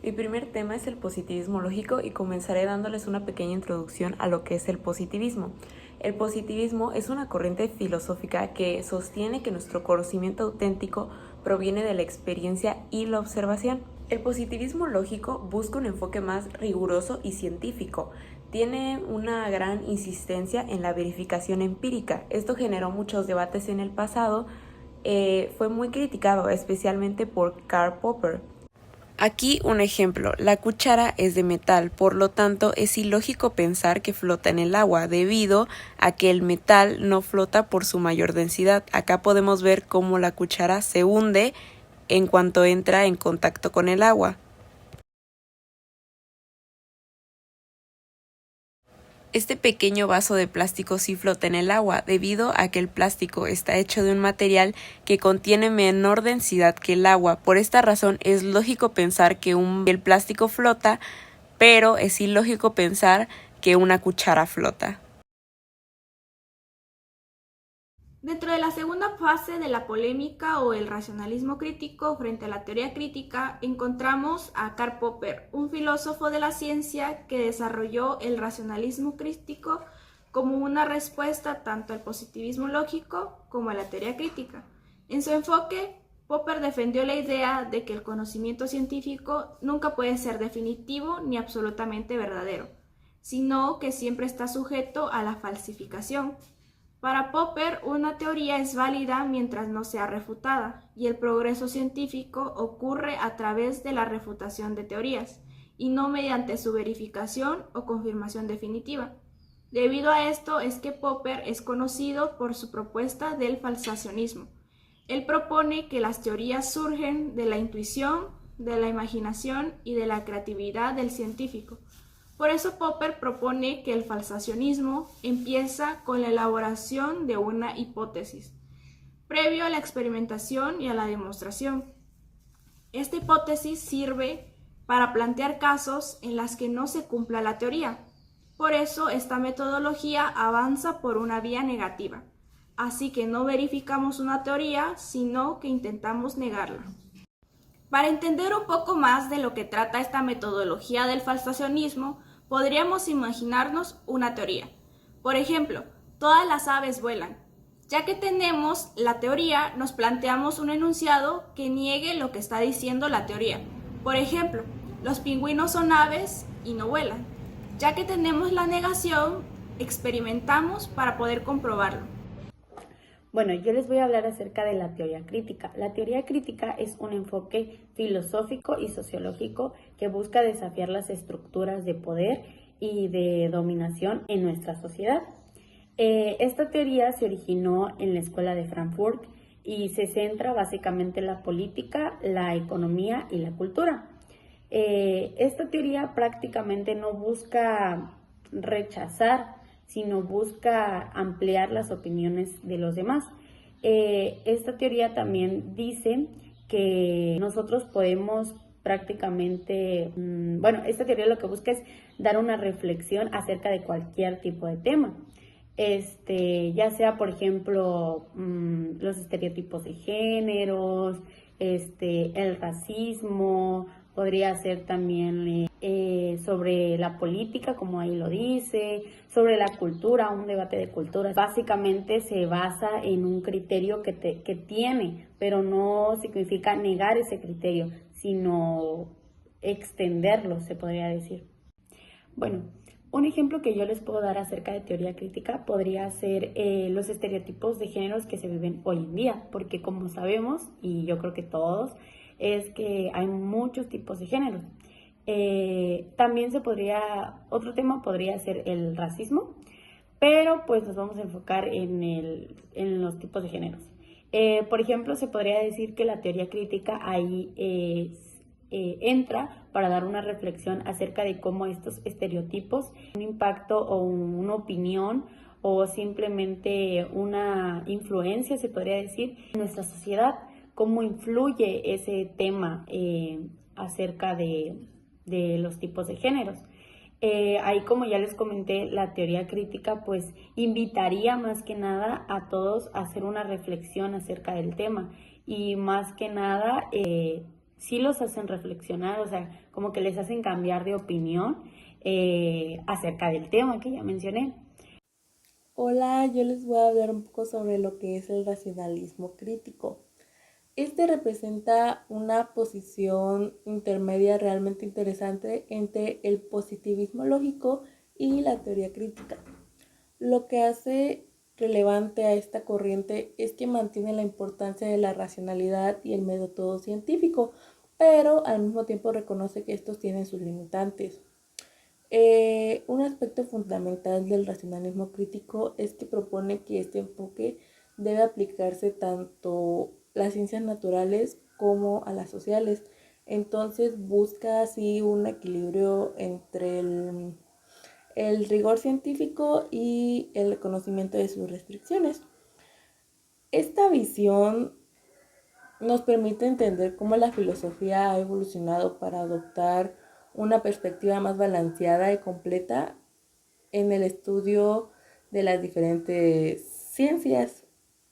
Mi primer tema es el positivismo lógico y comenzaré dándoles una pequeña introducción a lo que es el positivismo. El positivismo es una corriente filosófica que sostiene que nuestro conocimiento auténtico proviene de la experiencia y la observación. El positivismo lógico busca un enfoque más riguroso y científico. Tiene una gran insistencia en la verificación empírica. Esto generó muchos debates en el pasado. Fue muy criticado, especialmente por Karl Popper. Aquí un ejemplo, la cuchara es de metal, por lo tanto es ilógico pensar que flota en el agua, debido a que el metal no flota por su mayor densidad. Acá podemos ver cómo la cuchara se hunde en cuanto entra en contacto con el agua. Este pequeño vaso de plástico sí flota en el agua, debido a que el plástico está hecho de un material que contiene menor densidad que el agua. Por esta razón es lógico pensar que el plástico flota, pero es ilógico pensar que una cuchara flota. Dentro de la segunda fase de la polémica o el racionalismo crítico frente a la teoría crítica, encontramos a Karl Popper, un filósofo de la ciencia que desarrolló el racionalismo crítico como una respuesta tanto al positivismo lógico como a la teoría crítica. En su enfoque, Popper defendió la idea de que el conocimiento científico nunca puede ser definitivo ni absolutamente verdadero, sino que siempre está sujeto a la falsificación. Para Popper, una teoría es válida mientras no sea refutada, y el progreso científico ocurre a través de la refutación de teorías, y no mediante su verificación o confirmación definitiva. Debido a esto es que Popper es conocido por su propuesta del falsacionismo. Él propone que las teorías surgen de la intuición, de la imaginación y de la creatividad del científico. Por eso Popper propone que el falsacionismo empieza con la elaboración de una hipótesis, previo a la experimentación y a la demostración. Esta hipótesis sirve para plantear casos en los que no se cumpla la teoría. Por eso esta metodología avanza por una vía negativa. Así que no verificamos una teoría, sino que intentamos negarla. Para entender un poco más de lo que trata esta metodología del falsacionismo, podríamos imaginarnos una teoría. Por ejemplo, todas las aves vuelan. Ya que tenemos la teoría, nos planteamos un enunciado que niegue lo que está diciendo la teoría. Por ejemplo, los pingüinos son aves y no vuelan. Ya que tenemos la negación, experimentamos para poder comprobarlo. Bueno, yo les voy a hablar acerca de la teoría crítica. La teoría crítica es un enfoque filosófico y sociológico que busca desafiar las estructuras de poder y de dominación en nuestra sociedad. Esta teoría se originó en la Escuela de Frankfurt y se centra básicamente en la política, la economía y la cultura. Esta teoría prácticamente no busca rechazar, sino busca ampliar las opiniones de los demás. Esta teoría también dice que nosotros podemos prácticamente, esta teoría lo que busca es dar una reflexión acerca de cualquier tipo de tema. Ya sea, por ejemplo, los estereotipos de géneros, el racismo, podría ser también sobre la política, como ahí lo dice, sobre la cultura, un debate de culturas. Básicamente se basa en un criterio que tiene, pero no significa negar ese criterio, sino extenderlo, se podría decir. Bueno, un ejemplo que yo les puedo dar acerca de teoría crítica podría ser los estereotipos de géneros que se viven hoy en día, porque como sabemos, y yo creo que todos, es que hay muchos tipos de géneros. También otro tema podría ser el racismo, pero pues nos vamos a enfocar en los tipos de géneros. Por ejemplo, se podría decir que la teoría crítica ahí entra para dar una reflexión acerca de cómo estos estereotipos, un impacto o una opinión o simplemente una influencia, se podría decir, en nuestra sociedad, cómo influye ese tema acerca de los tipos de géneros. Ahí, como ya les comenté, la teoría crítica pues invitaría más que nada a todos a hacer una reflexión acerca del tema y más que nada sí los hacen reflexionar, o sea, como que les hacen cambiar de opinión acerca del tema que ya mencioné. Hola, yo les voy a hablar un poco sobre lo que es el racionalismo crítico. Este representa una posición intermedia realmente interesante entre el positivismo lógico y la teoría crítica. Lo que hace relevante a esta corriente es que mantiene la importancia de la racionalidad y el método científico, pero al mismo tiempo reconoce que estos tienen sus limitantes. Un aspecto fundamental del racionalismo crítico es que propone que este enfoque debe aplicarse tanto a las ciencias naturales como a las sociales. Entonces busca así un equilibrio entre el rigor científico y el reconocimiento de sus restricciones. Esta visión nos permite entender cómo la filosofía ha evolucionado para adoptar una perspectiva más balanceada y completa en el estudio de las diferentes ciencias.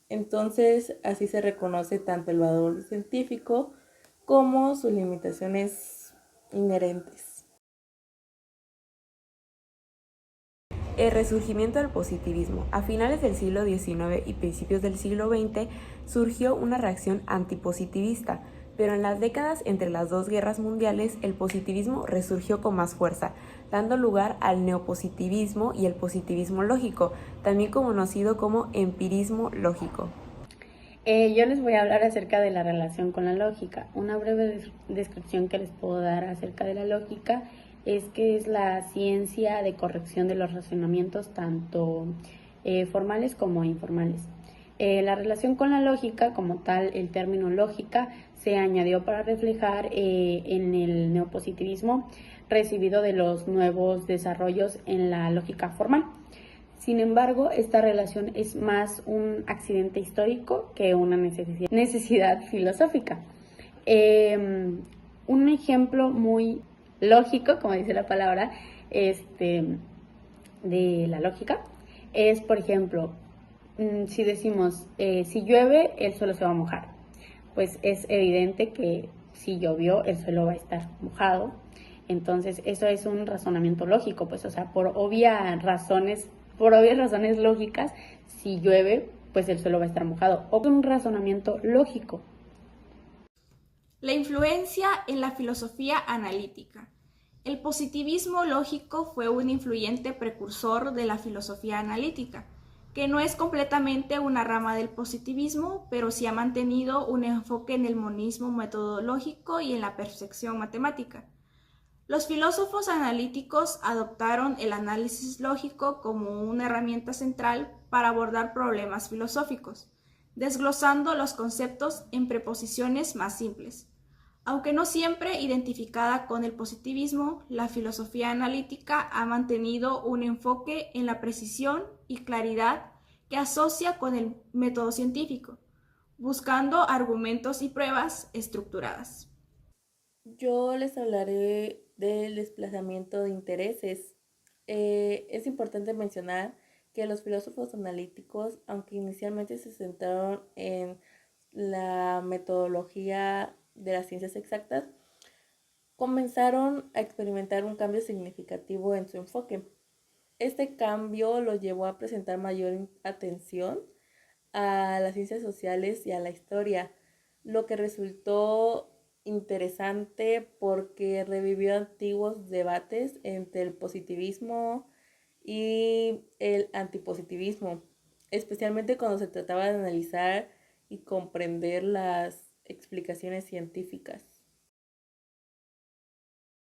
Entonces, así se reconoce tanto el valor científico como sus limitaciones inherentes. El resurgimiento del positivismo. A finales del siglo XIX y principios del siglo XX surgió una reacción antipositivista, pero en las décadas entre las dos guerras mundiales el positivismo resurgió con más fuerza, dando lugar al neopositivismo y el positivismo lógico, también conocido como empirismo lógico. Yo les voy a hablar acerca de la relación con la lógica. Una breve descripción que les puedo dar acerca de la lógica es que es la ciencia de corrección de los razonamientos tanto formales como informales. La relación con la lógica, como tal, el término lógica se añadió para reflejar en el neopositivismo recibido de los nuevos desarrollos en la lógica formal. Sin embargo, esta relación es más un accidente histórico que una necesidad filosófica. Un ejemplo muy lógico, como dice la palabra, de la lógica, es, por ejemplo, si decimos, si llueve, el suelo se va a mojar. Pues es evidente que si llovió, el suelo va a estar mojado. Entonces, eso es un razonamiento lógico, pues, o sea, por obvias razones lógicas, si llueve, pues el suelo va a estar mojado. O un razonamiento lógico. La influencia en la filosofía analítica. El positivismo lógico fue un influyente precursor de la filosofía analítica, que no es completamente una rama del positivismo, pero sí ha mantenido un enfoque en el monismo metodológico y en la percepción matemática. Los filósofos analíticos adoptaron el análisis lógico como una herramienta central para abordar problemas filosóficos, desglosando los conceptos en preposiciones más simples. Aunque no siempre identificada con el positivismo, la filosofía analítica ha mantenido un enfoque en la precisión y claridad que asocia con el método científico, buscando argumentos y pruebas estructuradas. Yo les hablaré del desplazamiento de intereses. Es importante mencionar que los filósofos analíticos, aunque inicialmente se centraron en la metodología de las ciencias exactas, comenzaron a experimentar un cambio significativo en su enfoque. Este cambio los llevó a presentar mayor atención a las ciencias sociales y a la historia, lo que resultó interesante porque revivió antiguos debates entre el positivismo y el antipositivismo, especialmente cuando se trataba de analizar y comprender las explicaciones científicas.